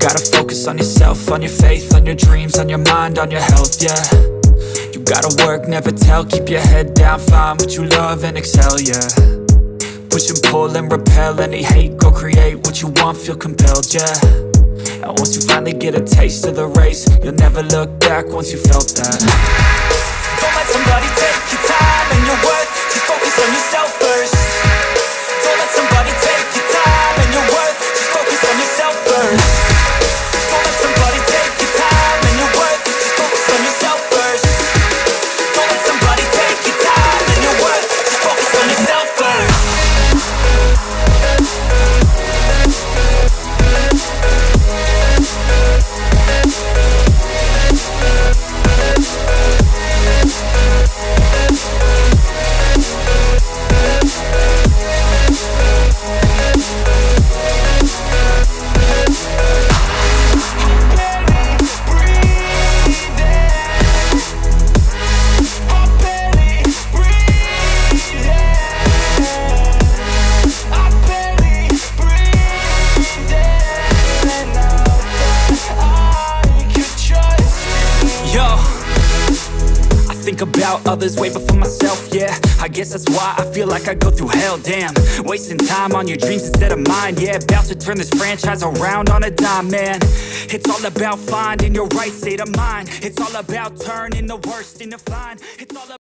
gotta focus on yourself, on your faith, on your dreams, on your mind, on your health, yeah. You gotta work, never tell, keep your head down, find what you love and excel, yeah. Push and pull and repel any hate, go create what you want, feel compelled, yeah. And once you finally get a taste of the race, you'll never look back once you felt that. Don't let somebody take your time and your worth, just focus on yourself first. Don't let somebody take your time and your worth, just focus on yourself first. Don't let somebody take your time and your worth, just focus on yourself first. Don't let somebody take your time and your worth, just focus on yourself first. About others way before myself, yeah. I guess that's why I feel like I go through hell, damn. Wasting time on your dreams instead of mine, yeah. About to turn this franchise around on a dime, man. It's all about finding your right state of mind. It's all about turning the worst into fine. It's all about